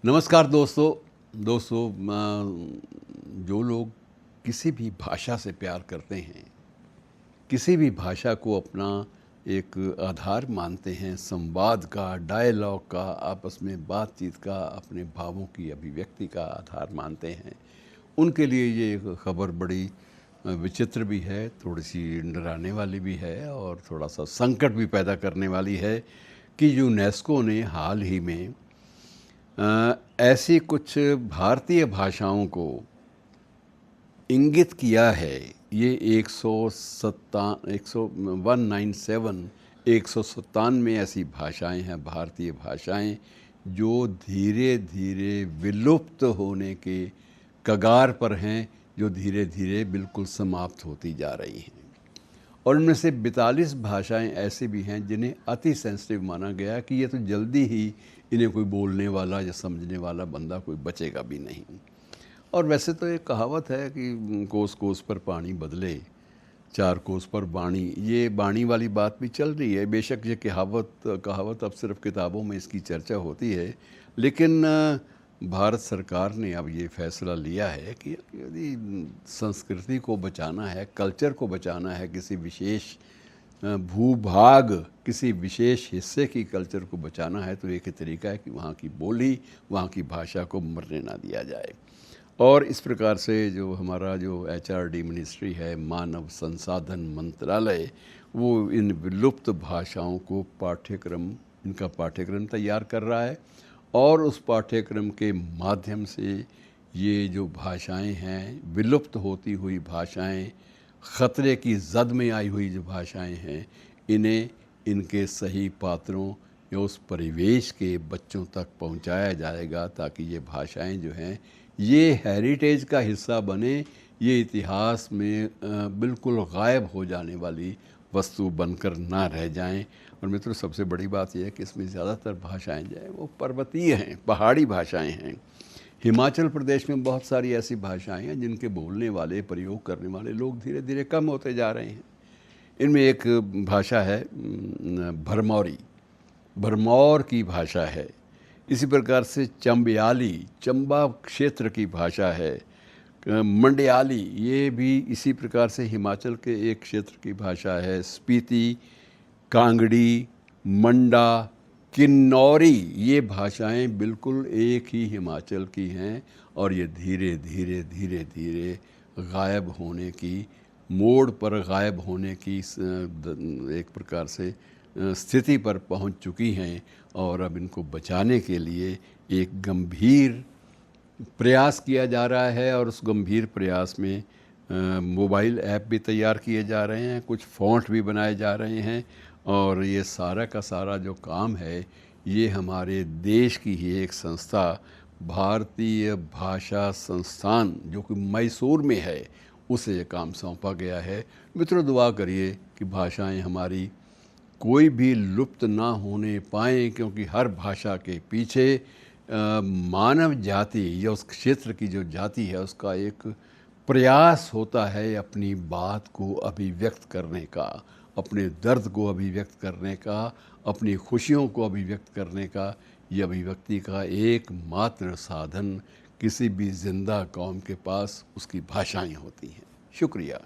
नमस्कार दोस्तों। जो लोग किसी भी भाषा से प्यार करते हैं, किसी भी भाषा को अपना एक आधार मानते हैं, संवाद का, डायलॉग का, आपस में बातचीत का, अपने भावों की अभिव्यक्ति का आधार मानते हैं, उनके लिए ये खबर बड़ी विचित्र भी है, थोड़ी सी डराने वाली भी है और थोड़ा सा संकट भी पैदा करने वाली है कि यूनेस्को ने हाल ही में ऐसी कुछ भारतीय भाषाओं को इंगित किया है। ये 197 ऐसी भाषाएं हैं, भारतीय भाषाएं, जो धीरे धीरे विलुप्त होने के कगार पर हैं, जो धीरे धीरे बिल्कुल समाप्त होती जा रही हैं। और इनमें से 42 भाषाएं ऐसी भी हैं जिन्हें अति सेंसिटिव माना गया कि ये तो जल्दी ही इन्हें कोई बोलने वाला या समझने वाला बंदा कोई बचेगा भी नहीं। और वैसे तो एक कहावत है कि कोस कोस पर पानी बदले, चार कोस पर बाणी। ये बाणी वाली बात भी चल रही है। बेशक ये कहावत अब सिर्फ किताबों में इसकी चर्चा होती है, लेकिन भारत सरकार ने अब ये फैसला लिया है कि यदि संस्कृति को बचाना है, कल्चर को बचाना है, किसी विशेष भूभाग, किसी विशेष हिस्से की कल्चर को बचाना है, तो एक ही तरीका है कि वहाँ की बोली, वहाँ की भाषा को मरने ना दिया जाए। और इस प्रकार से जो हमारा जो HRD मिनिस्ट्री है, मानव संसाधन मंत्रालय, वो इन विलुप्त भाषाओं को इनका पाठ्यक्रम तैयार कर रहा है। और उस पाठ्यक्रम के माध्यम से ये जो भाषाएं हैं, विलुप्त होती हुई भाषाएं, ख़तरे की जद में आई हुई जो भाषाएं हैं, इन्हें इनके सही पात्रों या उस परिवेश के बच्चों तक पहुंचाया जाएगा, ताकि ये भाषाएं जो हैं ये हेरिटेज का हिस्सा बने, ये इतिहास में बिल्कुल गायब हो जाने वाली वस्तु बनकर ना रह जाएं। और मित्रों, सबसे बड़ी बात यह है कि इसमें ज़्यादातर भाषाएं जो हैं वो पर्वतीय हैं, पहाड़ी भाषाएं हैं। हिमाचल प्रदेश में बहुत सारी ऐसी भाषाएं हैं जिनके बोलने वाले, प्रयोग करने वाले लोग धीरे धीरे कम होते जा रहे हैं। इनमें एक भाषा है भरमौरी, भरमौर की भाषा है। इसी प्रकार से चंबयाली, चंबा क्षेत्र की भाषा है। मंडयाली, ये भी इसी प्रकार से हिमाचल के एक क्षेत्र की भाषा है। स्पीति, कांगड़ी, मंडा, किन्नौरी, ये भाषाएं बिल्कुल एक ही हिमाचल की हैं और ये धीरे धीरे धीरे धीरे गायब होने की मोड़ पर, गायब होने की एक प्रकार से स्थिति पर पहुंच चुकी हैं। और अब इनको बचाने के लिए एक गंभीर प्रयास किया जा रहा है और उस गंभीर प्रयास में मोबाइल ऐप भी तैयार किए जा रहे हैं, कुछ फ़ॉन्ट भी बनाए जा रहे हैं। और ये सारा का सारा जो काम है, ये हमारे देश की ही एक संस्था, भारतीय भाषा संस्थान, जो कि मैसूर में है, उसे ये काम सौंपा गया है। मित्रों, दुआ करिए कि भाषाएं हमारी कोई भी लुप्त ना होने पाएँ, क्योंकि हर भाषा के पीछे मानव जाति या उस क्षेत्र की जो जाति है उसका एक प्रयास होता है अपनी बात को अभिव्यक्त करने का, अपने दर्द को अभिव्यक्त करने का, अपनी खुशियों को अभिव्यक्त करने का। ये अभिव्यक्ति का एकमात्र साधन किसी भी जिंदा कौम के पास उसकी भाषाएं होती हैं। शुक्रिया।